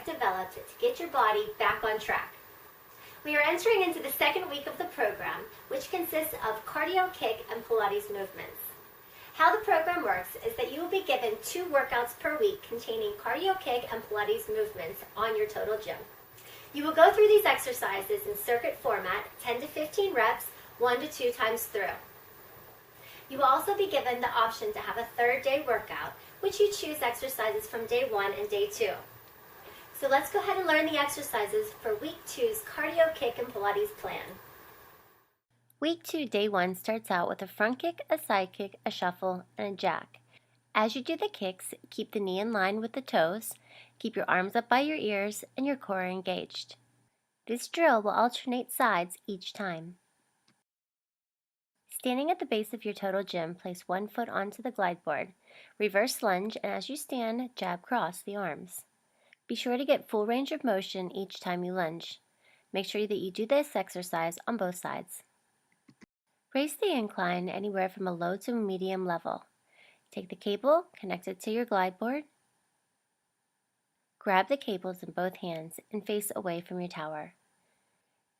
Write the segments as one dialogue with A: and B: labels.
A: I've developed to get your body back on track. We are entering into the second week of the program, which consists of cardio, kick, and Pilates movements. How the program works is that you will be given 2 workouts per week containing cardio, kick, and Pilates movements on your total gym. You will go through these exercises in circuit format, 10 to 15 reps, 1 to 2 times through. You will also be given the option to have a 3rd day workout, which you choose exercises from day 1 and day 2. So let's go ahead and learn the exercises for week 2's cardio, kick, and Pilates plan. Week 2, day 1 starts out with a front kick, a side kick, a shuffle, and a jack. As you do the kicks, keep the knee in line with the toes, keep your arms up by your ears, and your core engaged. This drill will alternate sides each time. Standing at the base of your total gym, place 1 foot onto the glide board. Reverse lunge, and as you stand, jab cross the arms. Be sure to get full range of motion each time you lunge. Make sure that you do this exercise on both sides. Raise the incline anywhere from a low to a medium level. Take the cable, connect it to your glide board. Grab the cables in both hands and face away from your tower.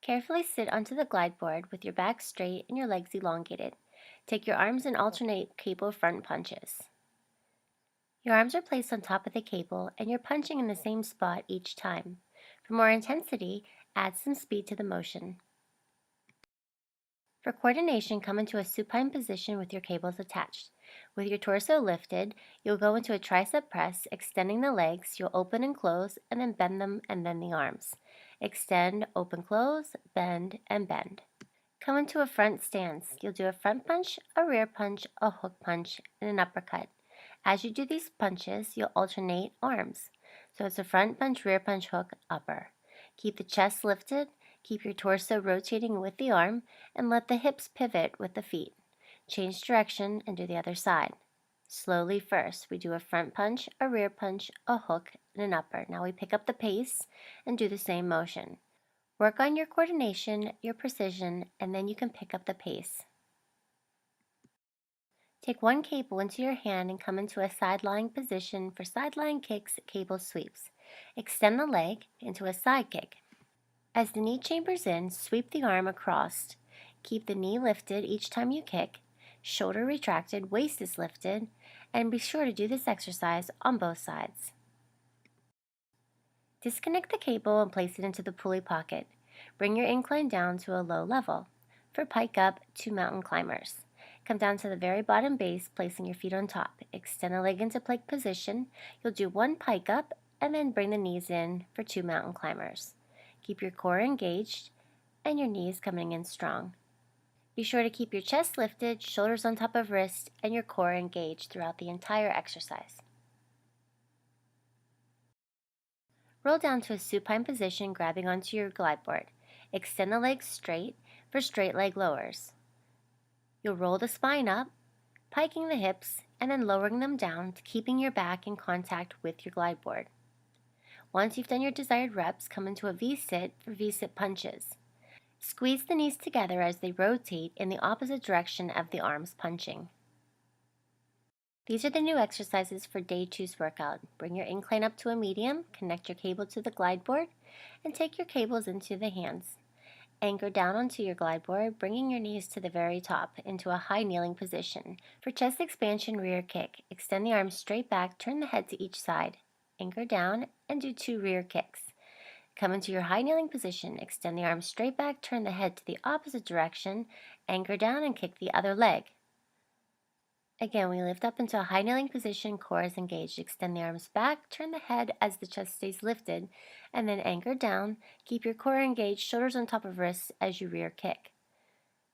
A: Carefully sit onto the glide board with your back straight and your legs elongated. Take your arms and alternate cable front punches. Your arms are placed on top of the cable and you're punching in the same spot each time. For more intensity, add some speed to the motion. For coordination, come into a supine position with your cables attached. With your torso lifted, you'll go into a tricep press, extending the legs. You'll open and close, and then bend them, and then the arms. Extend, open, close, bend, and bend. Come into a front stance. You'll do a front punch, a rear punch, a hook punch, and an uppercut. As you do these punches, you'll alternate arms. So it's a front punch, rear punch, hook, upper. Keep the chest lifted. Keep your torso rotating with the arm and let the hips pivot with the feet. Change direction and do the other side. Slowly first, we do a front punch, a rear punch, a hook, and an upper. Now we pick up the pace and do the same motion. Work on your coordination, your precision, and then you can pick up the pace. Take 1 cable into your hand and come into a side-lying position for side-lying kicks, cable sweeps. Extend the leg into a side kick. As the knee chambers in, sweep the arm across. Keep the knee lifted each time you kick, shoulder retracted, waist is lifted, and be sure to do this exercise on both sides. Disconnect the cable and place it into the pulley pocket. Bring your incline down to a low level. For pike up, 2 mountain climbers. Come down to the very bottom base, placing your feet on top. Extend the leg into plank position. You'll do 1 pike up and then bring the knees in for 2 mountain climbers. Keep your core engaged and your knees coming in strong. Be sure to keep your chest lifted, shoulders on top of wrists, and your core engaged throughout the entire exercise. Roll down to a supine position, grabbing onto your glide board. Extend the legs straight for straight leg lowers. You'll roll the spine up, piking the hips, and then lowering them down, keeping your back in contact with your glide board. Once you've done your desired reps, come into a V-sit for V-sit punches. Squeeze the knees together as they rotate in the opposite direction of the arms punching. These are the new exercises for day 2's workout. Bring your incline up to a medium, connect your cable to the glide board, and take your cables into the hands. Anchor down onto your glide board, bringing your knees to the very top into a high kneeling position. For chest expansion, rear kick. Extend the arms straight back, turn the head to each side. Anchor down and do 2 rear kicks. Come into your high kneeling position, extend the arms straight back, turn the head to the opposite direction, anchor down and kick the other leg. Again, we lift up into a high kneeling position, core is engaged. Extend the arms back, turn the head as the chest stays lifted, and then anchor down. Keep your core engaged, shoulders on top of wrists as you rear kick.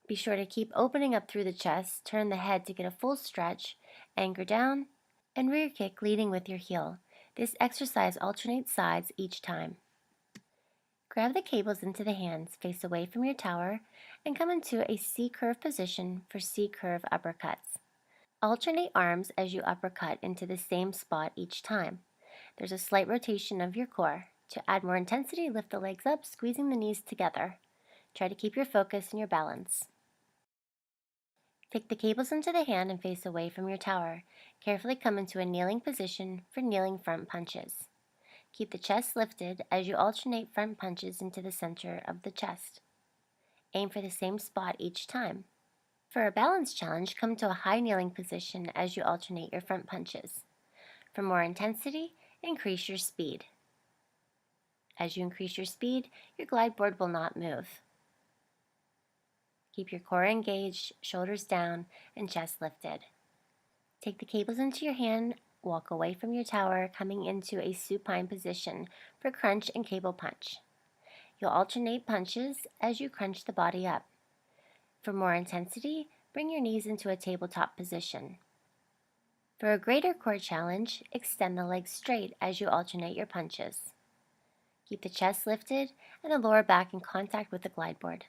A: Be sure to keep opening up through the chest, turn the head to get a full stretch, anchor down, and rear kick leading with your heel. This exercise alternates sides each time. Grab the cables into the hands, face away from your tower, and come into a C-curve position for C-curve uppercuts. Alternate arms as you uppercut into the same spot each time. There's a slight rotation of your core. To add more intensity, lift the legs up, squeezing the knees together. Try to keep your focus and your balance. Take the cables into the hand and face away from your tower. Carefully come into a kneeling position for kneeling front punches. Keep the chest lifted as you alternate front punches into the center of the chest. Aim for the same spot each time. For a balance challenge, come to a high kneeling position as you alternate your front punches. For more intensity, increase your speed. As you increase your speed, your glide board will not move. Keep your core engaged, shoulders down, and chest lifted. Take the cables into your hand, walk away from your tower, coming into a supine position for crunch and cable punch. You'll alternate punches as you crunch the body up. For more intensity, bring your knees into a tabletop position. For a greater core challenge, extend the legs straight as you alternate your punches. Keep the chest lifted and the lower back in contact with the glide board.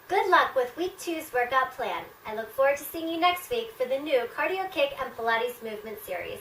B: Good luck with week 2's workout plan. I look forward to seeing you next week for the new Cardio Kick and Pilates movement series.